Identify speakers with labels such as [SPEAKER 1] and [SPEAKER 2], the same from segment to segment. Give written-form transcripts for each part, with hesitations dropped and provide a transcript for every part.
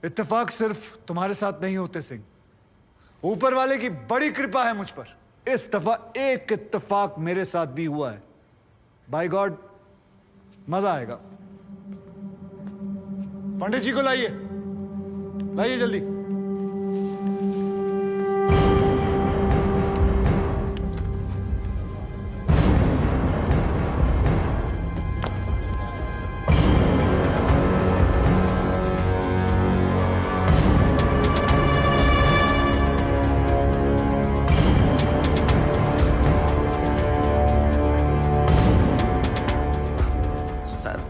[SPEAKER 1] इत्तेफाक सिर्फ तुम्हारे साथ नहीं होते सिंह, ऊपर वाले की बड़ी कृपा है मुझ पर। इस दफा एक इत्तेफाक मेरे साथ भी हुआ है। बाय गॉड मजा आएगा। पंडित जी को लाइए, लाइए जल्दी।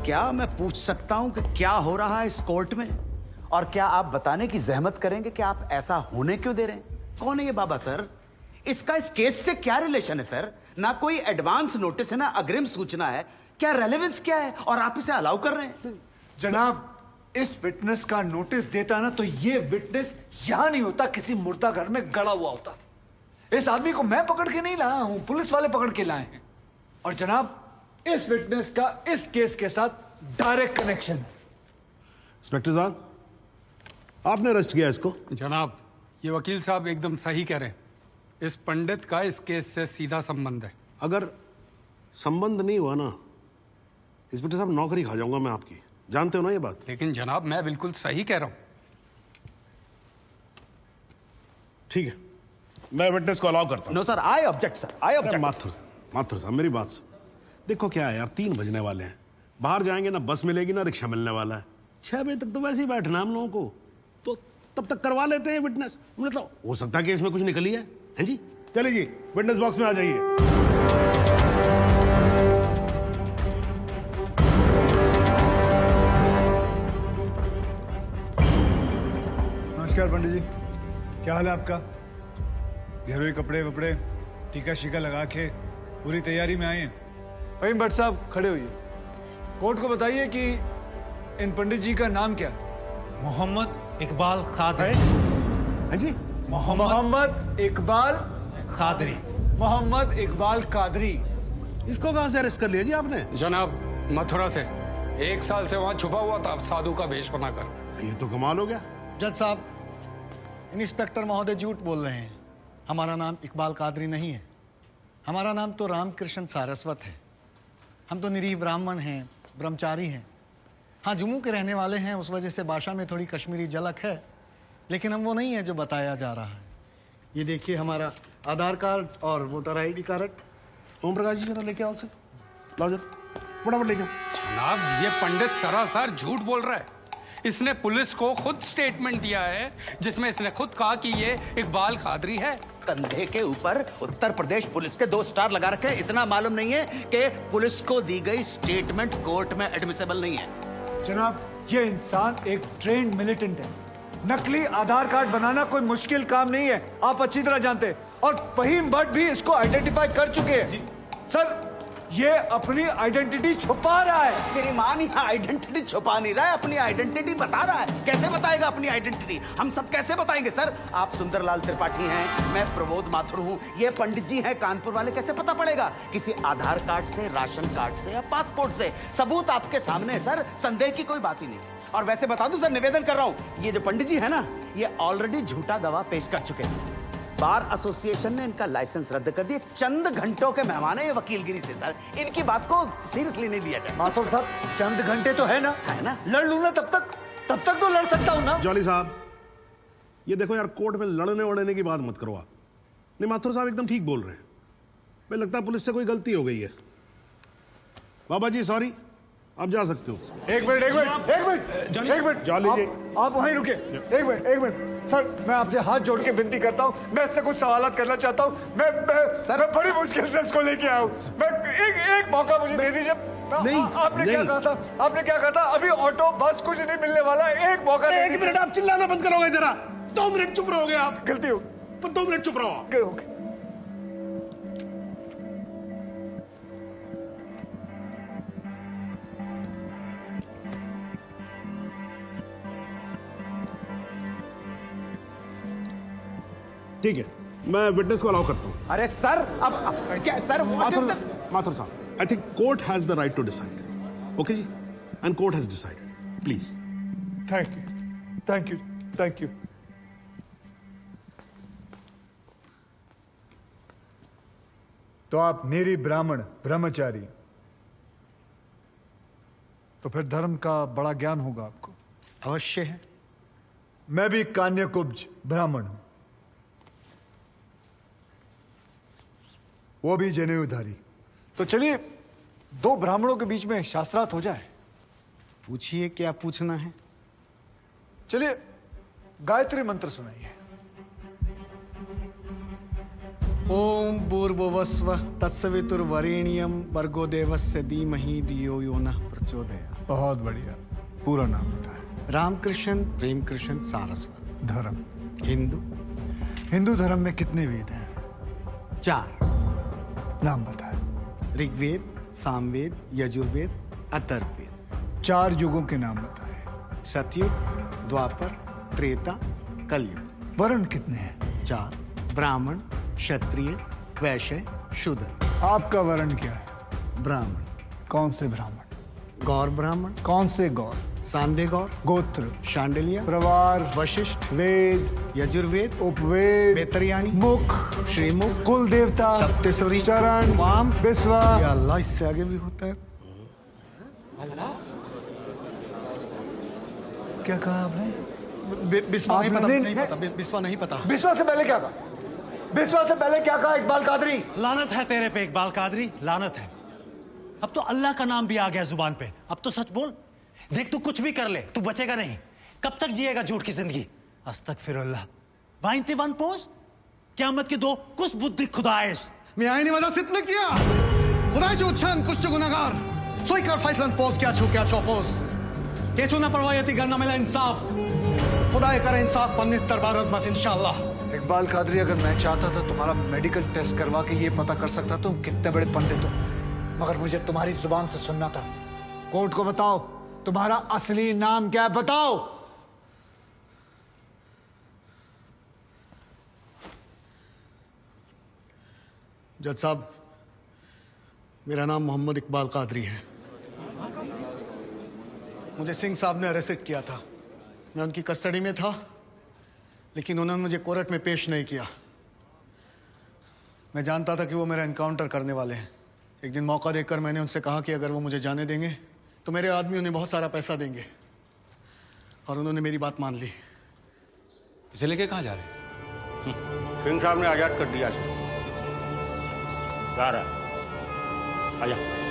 [SPEAKER 2] क्या मैं पूछ सकता हूं कि क्या हो रहा है इस कोर्ट में? और क्या आप बताने की जहमत करेंगे कि आप ऐसा होने क्यों दे रहे हैं? कौन है ये बाबा सर? इसका इस केस से क्या रिलेशन है सर? ना कोई एडवांस नोटिस है, ना अग्रिम सूचना है। क्या रेलेवेंस क्या है और आप इसे अलाउ कर रहे हैं?
[SPEAKER 1] जनाब, इस विटनेस का नोटिस देता ना तो ये विटनेस यहां नहीं होता, किसी मुर्दा घर में गड़ा हुआ होता। इस आदमी को मैं पकड़ के नहीं लाया हूं, पुलिस वाले पकड़ के लाए हैं। और जनाब, इस विटनेस का इस केस के साथ डायरेक्ट कनेक्शन है।
[SPEAKER 3] इंस्पेक्टर साहब, आपने अरेस्ट किया इसको?
[SPEAKER 4] जनाब, ये वकील साहब एकदम सही कह रहे हैं। इस पंडित का इस केस से सीधा संबंध है।
[SPEAKER 3] अगर संबंध नहीं हुआ ना, इंस्पेक्टर साहब, नौकरी खा जाऊंगा मैं आपकी। जानते हो ना ये बात?
[SPEAKER 4] लेकिन जनाब, मैं बिल्कुल सही कह रहा हूं।
[SPEAKER 3] ठीक है, मैं विटनेस को अलाउ करता हूं।
[SPEAKER 2] No sir, I object sir, I object.
[SPEAKER 3] Mathur साहब, मेरी बात सुन। देखो क्या है यार, 3 बजने वाले हैं, बाहर जाएंगे ना बस मिलेगी ना रिक्शा मिलने वाला है। 6 बजे तक तो वैसे ही बैठना हम लोगों को, तो तब तक करवा लेते हैं विटनेस। मतलब हो सकता है कि इसमें कुछ निकली है। हैं जी? चलिए जी, विटनेस बॉक्स में आ जाइए।
[SPEAKER 1] नमस्कार पंडित जी, क्या हाल है आपका? घरेलू कपड़े वपड़े टीका शीका लगा के पूरी तैयारी में आए हैं। फहीम भट्ट साहब, खड़े होइए। कोर्ट को बताइए कि इन पंडित जी का नाम क्या है?
[SPEAKER 5] मोहम्मद इकबाल कादरी।
[SPEAKER 3] हैं जी?
[SPEAKER 1] मोहम्मद इकबाल
[SPEAKER 5] कादरी।
[SPEAKER 1] मोहम्मद इकबाल कादरी।
[SPEAKER 3] इसको कहां से अरेस्ट कर लिया जी आपने?
[SPEAKER 4] जनाब, मथुरा से 1 साल से वहां छुपा हुआ था, साधु का भेष बनाकर।
[SPEAKER 3] ये तो कमाल हो गया।
[SPEAKER 6] जज साहब, इंस्पेक्टर महोदय झूठ बोल रहे हैं। हमारा नाम इकबाल कादरी नहीं है, हमारा नाम तो रामकृष्ण सारस्वत है। हम तो निरीह ब्राह्मण हैं, ब्रह्मचारी हैं। हाँ, जम्मू के रहने वाले हैं, उस वजह से भाषा में थोड़ी कश्मीरी झलक है, लेकिन हम वो नहीं है जो बताया जा रहा है। ये देखिए हमारा आधार कार्ड और voter ID card.
[SPEAKER 3] Om Prakash ji, जरा लेके आओ उसे। लाओ जरा, फटाफट लेके आओ।
[SPEAKER 4] जनाब, ये पंडित सरासर झूठ बोल रहा है। इसने पुलिस को खुद स्टेटमेंट दिया है, जिसमें इसने खुद कहा कि ये इकबाल कादरी है।
[SPEAKER 2] कंधे के ऊपर उत्तर प्रदेश पुलिस के 2 स्टार लगा रखे। इतना मालूम नहीं है कि पुलिस को दी गई स्टेटमेंट कोर्ट में एडमिसिबल नहीं है।
[SPEAKER 1] जनाब, ये इंसान एक ट्रेन्ड मिलिटेंट है। नकली आधार कार्ड बनाना कोई मुश्किल काम नहीं है, आप अच्छी तरह जानते हैं। और फहीम भट्ट भी इसको आइडेंटिफाई कर चुके हैं। सर, ये अपनी आइडेंटिटी छुपा रहा है।
[SPEAKER 2] श्रीमान यहाँ आइडेंटिटी छुपा नहीं रहा है, अपनी आइडेंटिटी बता रहा है। कैसे बताएगा अपनी आइडेंटिटी? हम सब कैसे बताएंगे सर? आप सुंदरलाल त्रिपाठी हैं, मैं प्रबोध माथुर हूँ, ये पंडित जी हैं कानपुर वाले। कैसे पता पड़ेगा? किसी आधार कार्ड से, राशन कार्ड से या पासपोर्ट से। सबूत आपके सामने है सर, संदेह की कोई बात ही नहीं। और वैसे बता दूं सर, निवेदन कर रहा हूं, ये जो पंडित जी है ना, ये ऑलरेडी झूठा गवाह पेश कर चुके हैं। बार एसोसिएशन ने इनका लाइसेंस रद्द कर दिया। चंद घंटों के मेहमान है ये वकीलगिरी से सर, इनकी बात को सीरियसली नहीं लिया जाए।
[SPEAKER 1] माथुर साहब, चंद घंटे तो है ना, लड़ लूं ना तब तक तो लड़ सकता हूं ना।
[SPEAKER 3] जॉली साहब, ये देखो यार, कोर्ट में लड़ने वड़ने की बात मत करो आप। नहीं, माथुर साहब एकदम ठीक बोल रहे हैं। मुझे लगता है पुलिस से कोई गलती हो गई है। बाबा जी सॉरी, आप जा सकते हो।
[SPEAKER 1] एक मिनट
[SPEAKER 3] जॉली जी,
[SPEAKER 1] आप वहीं रुके। एक मिनट सर, मैं आपसे हाथ जोड़ के विनती करता हूँ, मैं इससे कुछ सवालात करना चाहता हूँ। मैं बड़ी मुश्किल से इसको लेके आया हूँ। मैं एक मौका मुझे दे दीजिए। आपने क्या कहा था? अभी ऑटो बस कुछ नहीं मिलने वाला, एक मौका।
[SPEAKER 3] 1 मिनट, आप चिल्लाना बंद करोगे जरा? 2 मिनट चुप रहोगे आप?
[SPEAKER 1] गलती हो,
[SPEAKER 3] 2 मिनट चुप रहो। ठीक है, मैं विटनेस को अलाउ करता हूं।
[SPEAKER 2] अरे सर, अब क्या सर?
[SPEAKER 3] माथुर साहब, I think court has the right to decide. Okay जी, and court has decided. Please.
[SPEAKER 1] Thank you. Thank you, thank you. तो आप निरी ब्राह्मण ब्रह्मचारी, तो फिर धर्म का बड़ा ज्ञान होगा आपको।
[SPEAKER 6] अवश्य है।
[SPEAKER 1] मैं भी कान्यकुब्ज ब्राह्मण हूं, वो भी जनेऊधारी। तो चलिए दो ब्राह्मणों के बीच में शास्त्रार्थ हो जाए।
[SPEAKER 6] पूछिए, क्या पूछना है?
[SPEAKER 1] चलिए गायत्री मंत्र सुनाइए।
[SPEAKER 6] ओम भूर्भुवस्व तत्सवितुर्वरेण्यम भर्गो देवस्य धीमहि धियो यो नः प्रचोदयात्।
[SPEAKER 1] बहुत बढ़िया, पूरा नाम बताएं।
[SPEAKER 6] रामकृष्ण प्रेमकृष्ण सारस्वत।
[SPEAKER 1] धर्म?
[SPEAKER 6] हिंदू।
[SPEAKER 1] हिंदू धर्म में कितने वेद हैं?
[SPEAKER 6] 4।
[SPEAKER 1] नाम बताएं।
[SPEAKER 6] ऋग्वेद, सामवेद, यजुर्वेद, अथर्ववेद।
[SPEAKER 1] 4 युगों के नाम बताएं।
[SPEAKER 6] सतयुग, द्वापर, त्रेता, कलयुग।
[SPEAKER 1] वर्ण कितने हैं?
[SPEAKER 6] 4। ब्राह्मण, क्षत्रिय, वैश्य, शूद्र।
[SPEAKER 1] आपका वर्ण क्या है?
[SPEAKER 6] ब्राह्मण।
[SPEAKER 1] कौन से ब्राह्मण?
[SPEAKER 6] गौर ब्राह्मण।
[SPEAKER 1] कौन से गौर?
[SPEAKER 6] सांदे गौर।
[SPEAKER 1] गोत्र?
[SPEAKER 6] शांडिलिया।
[SPEAKER 1] प्रवार?
[SPEAKER 6] वशिष्ठ।
[SPEAKER 1] वेद?
[SPEAKER 6] यजुर्वेद।
[SPEAKER 1] उपवेद?
[SPEAKER 6] बेतरियाणी।
[SPEAKER 1] मुख?
[SPEAKER 6] श्रीमुख।
[SPEAKER 1] कुल देवता?
[SPEAKER 6] सप्तसुरी।
[SPEAKER 1] चरण?
[SPEAKER 6] वाम।
[SPEAKER 1] विश्वा?
[SPEAKER 6] या अल्लाह, इससे आगे भी होता है।
[SPEAKER 1] क्या कहा आपने?
[SPEAKER 6] बिस्वा नहीं पता,
[SPEAKER 1] आपने-
[SPEAKER 6] नहीं पता, बिस्वा नहीं पता।
[SPEAKER 1] विश्वा से पहले क्या कहा? विश्वा से पहले क्या कहा इकबाल कादरी?
[SPEAKER 5] लानत है तेरे पे इकबाल कादरी, लानत है। अब तो अल्लाह का नाम भी आ गया जुबान पे। अब तो सच बोल। देख तू कुछ भी कर ले, तू बचेगा नहीं। कब तक जिएगा झूठ की जिंदगी? अस्तगफिरुल्लाह। 91 पोज क़यामत की 2 कुछ बुद्धि खुदाइश।
[SPEAKER 6] मी आईने माझा सिद्ध किया खुदाचे उच्चारण कुछ गुनाहगार सोई कर फैसलन पोज क्या छो पोज केचू ना परवायती करना मिला इंसाफ खुदा करे इंसाफ पन्नीस दरबार बस इंशाल्लाह।
[SPEAKER 1] इकबाल कादरी, अगर मैं चाहता था तुम्हारा मेडिकल टेस्ट करवा के ये पता कर सकता तुम कितने बड़े पंडित हो, मगर मुझे तुम्हारी जुबान से सुनना था। कोर्ट को बताओ तुम्हारा असली नाम क्या है, बताओ।
[SPEAKER 6] जज साहब, मेरा नाम मोहम्मद इकबाल कादरी है। मुझे सिंह साहब ने अरेस्ट किया था। मैं उनकी कस्टडी में था, लेकिन उन्होंने मुझे कोर्ट में पेश नहीं किया। मैं जानता था कि वो मेरा एनकाउंटर करने वाले हैं। एक दिन मौका देखकर मैंने उनसे कहा कि अगर वो मुझे जाने देंगे तो मेरे आदमी उन्हें बहुत सारा पैसा देंगे, और उन्होंने मेरी बात मान ली।
[SPEAKER 7] इसे लेके कहाँ जा रहे हैं?
[SPEAKER 8] सिंह साहब ने आजाद कर दिया इसे। जा रहा है। आजा।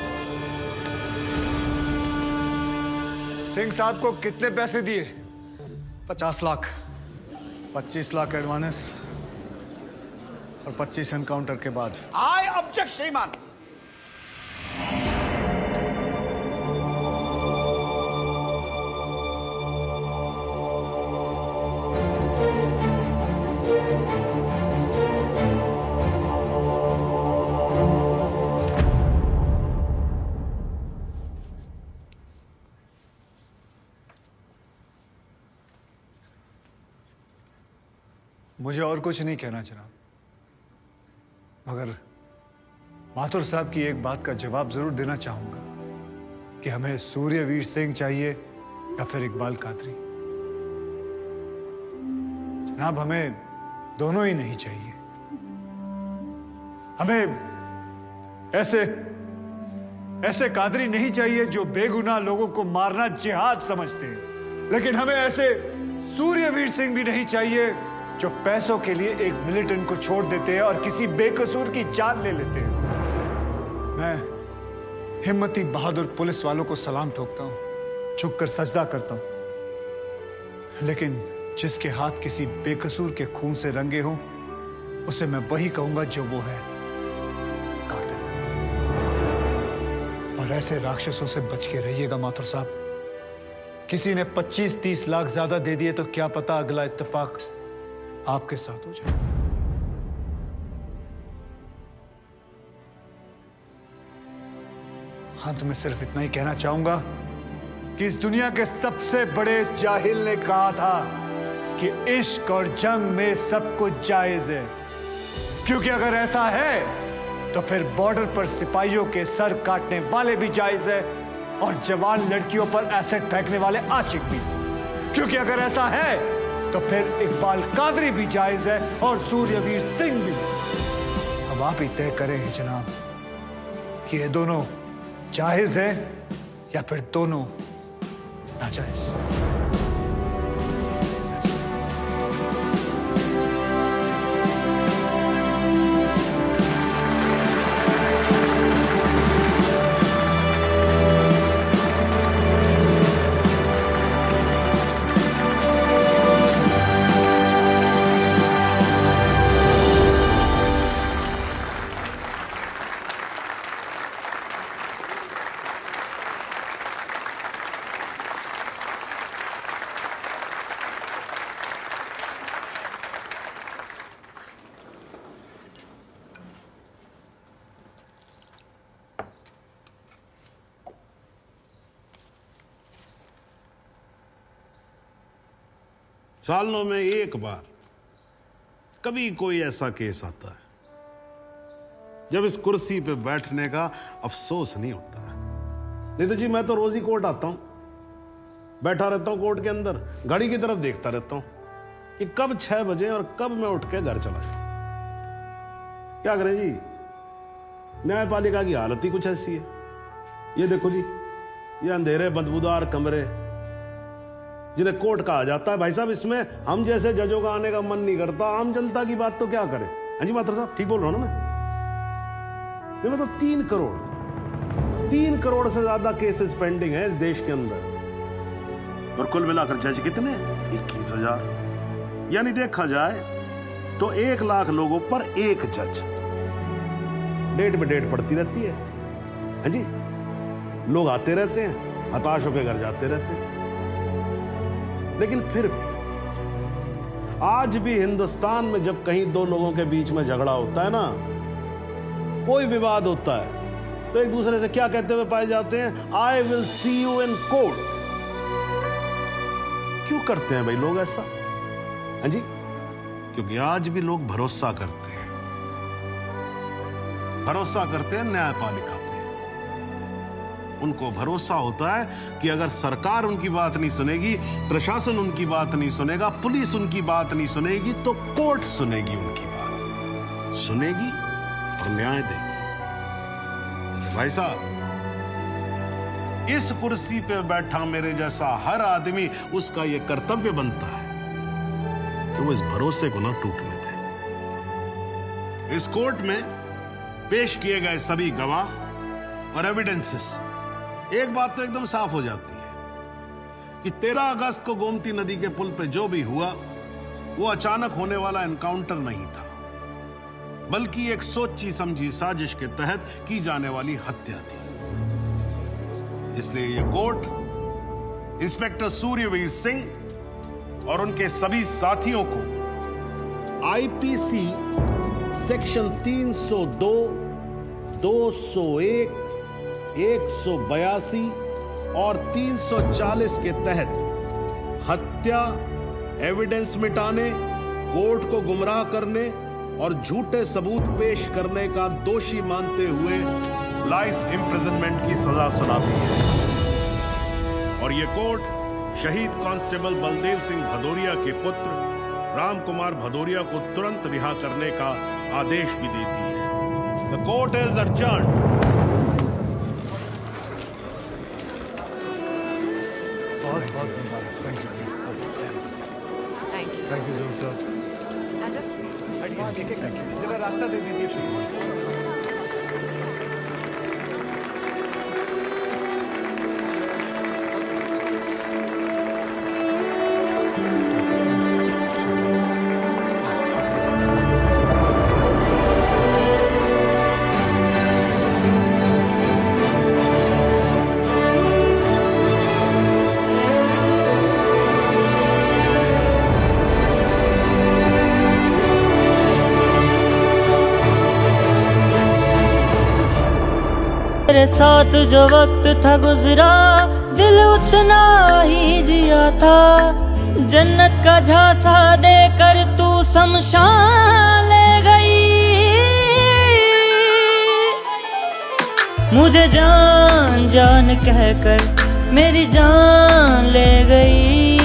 [SPEAKER 1] सिंह साहब को कितने पैसे दिए?
[SPEAKER 6] 50 लाख, 25 लाख एडवांस और 25 एनकाउंटर के बाद।
[SPEAKER 2] आई ऑब्जेक्ट श्रीमान।
[SPEAKER 1] मुझे और कुछ नहीं कहना जनाब, मगर माथुर साहब की एक बात का जवाब जरूर देना चाहूंगा कि हमें सूर्यवीर सिंह चाहिए या फिर इकबाल कादरी। जनाब, हमें दोनों ही नहीं चाहिए। हमें ऐसे कादरी नहीं चाहिए जो बेगुनाह लोगों को मारना जिहाद समझते हैं, लेकिन हमें ऐसे सूर्यवीर सिंह भी नहीं चाहिए जो पैसों के लिए एक मिलिटेंट को छोड़ देते हैं और किसी बेकसूर की जान ले लेते हैं। मैं हिम्मती बहादुर पुलिस वालों को सलाम ठोकता हूं, झुककर सजदा करता हूं, लेकिन जिसके हाथ किसी बेकसूर के खून से रंगे हों उसे मैं वही कहूंगा जो वो है, कातिल। और ऐसे राक्षसों से बच के रहिएगा माथुर साहब। किसी ने 25-30 लाख ज्यादा दे दिए तो क्या पता अगला इत्तेफाक आपके साथ हो जाए। अंत में सिर्फ इतना ही कहना चाहूंगा कि इस दुनिया के सबसे बड़े जाहिल ने कहा था कि इश्क और जंग में सब कुछ जायज है, क्योंकि अगर ऐसा है तो फिर बॉर्डर पर सिपाहियों के सर काटने वाले भी जायज है और जवान लड़कियों पर एसिड फेंकने वाले आशिक भी। क्योंकि अगर ऐसा है तो फिर इकबाल कादरी भी जायज है और सूर्यवीर सिंह भी। अब आप ही तय करें जनाब कि ये दोनों जायज है या फिर दोनों नाजायज।
[SPEAKER 3] सालों में एक बार कभी कोई ऐसा केस आता है जब इस कुर्सी पे बैठने का अफसोस नहीं होता है। नहीं तो जी मैं तो रोज ही कोर्ट आता हूं, बैठा रहता हूं कोर्ट के अंदर, घड़ी की तरफ देखता रहता हूं कि कब 6 बजे और कब मैं उठ के घर चला जाऊं। क्या करें जी, न्यायपालिका की हालत ही कुछ ऐसी है। ये देखो जी, ये अंधेरे बदबूदार कमरे जिन्हें कोर्ट कहा जाता है। भाई साहब, इसमें हम जैसे जजों का आने का मन नहीं करता। आम जनता की बात तो क्या करें। हाँ जी मात्र साहब, ठीक बोल रहा हूं ना मैं? ये मतलब 3 करोड़ से ज्यादा केसेस पेंडिंग है इस देश के अंदर, और कुल मिलाकर जज कितने? 21,000। यानी देखा जाए तो 1 लाख लोगों पर 1 जज। डेट पे डेट पड़ती रहती है। हाँ जी, लोग आते रहते हैं, हताश होकर घर जाते रहते हैं। लेकिन फिर भी आज भी हिंदुस्तान में जब कहीं 2 लोगों के बीच में झगड़ा होता है ना, कोई विवाद होता है, तो एक दूसरे से क्या कहते हुए पाए जाते हैं? I will see you in court. क्यों करते हैं भाई लोग ऐसा? हाँ जी, क्योंकि आज भी लोग भरोसा करते हैं, न्यायपालिका पे। उनको भरोसा होता है कि अगर सरकार उनकी बात नहीं सुनेगी, प्रशासन उनकी बात नहीं सुनेगा, पुलिस उनकी बात नहीं सुनेगी, तो कोर्ट सुनेगी, उनकी बात सुनेगी और न्याय देगी। भाई साहब, इस कुर्सी पे बैठा मेरे जैसा हर आदमी, उसका यह कर्तव्य बनता है कि वो इस भरोसे को ना टूटने दे। इस कोर्ट में पेश किए गए सभी गवाह और एविडेंसेस, एक बात तो एकदम साफ हो जाती है कि 13 अगस्त को गोमती नदी के पुल पे जो भी हुआ वो अचानक होने वाला एनकाउंटर नहीं था, बल्कि एक सोची समझी साजिश के तहत की जाने वाली हत्या थी। इसलिए ये कोर्ट इंस्पेक्टर सूर्यवीर सिंह और उनके सभी साथियों को आईपीसी सेक्शन 302, 201, 182 और 340 के तहत हत्या, एविडेंस मिटाने, कोर्ट को गुमराह करने और झूठे सबूत पेश करने का दोषी मानते हुए लाइफ इम्प्रिजनमेंट की सजा सुनाती है। और यह कोर्ट शहीद कांस्टेबल बलदेव सिंह भदौरिया के पुत्र राम कुमार भदौरिया को तुरंत रिहा करने का आदेश भी देती है। The court is adjourned.
[SPEAKER 1] बहुत बहुत मुबारक। Thank you sir. जरा रास्ता दे दीजिए प्लीज।
[SPEAKER 9] मेरे साथ जो वक्त था गुजरा, दिल उतना ही जिया था। जन्नत का झांसा देकर तू शमशान ले गई, मुझे जान जान कहकर मेरी जान ले गई।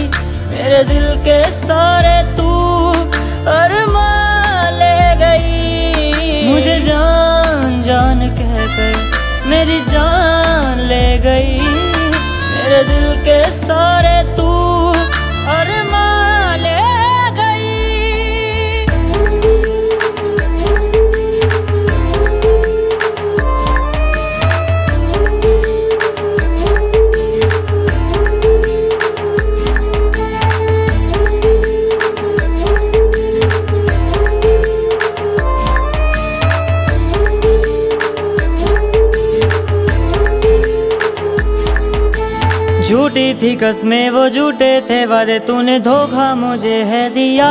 [SPEAKER 9] झूठी थी कसमें वो झूठे थे वादे, तूने धोखा मुझे है दिया।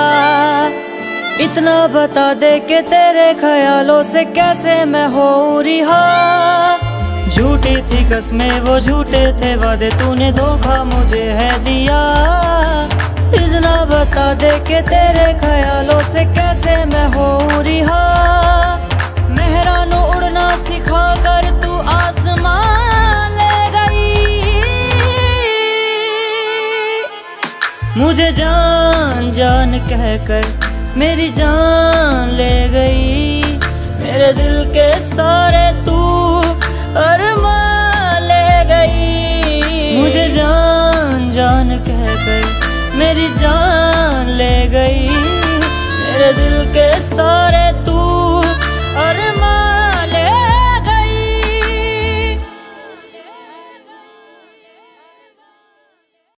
[SPEAKER 9] इतना बता दे कि तेरे ख्यालों से कैसे मैं हो रिहा। झूठी थी कसमें वो झूठे थे वादे, तूने धोखा मुझे है दिया। इतना बता दे कि तेरे ख्यालों से कैसे मैं हो रिहा। मेहरानू उड़ना सिखा कर तू आसमान ले गई। मुझे जान जान कहकर मेरी जान ले गई। मेरे दिल के सारे तू अरमान ले गई। मुझे जान जान कहकर मेरी जान ले गई। मेरे दिल के सारे तू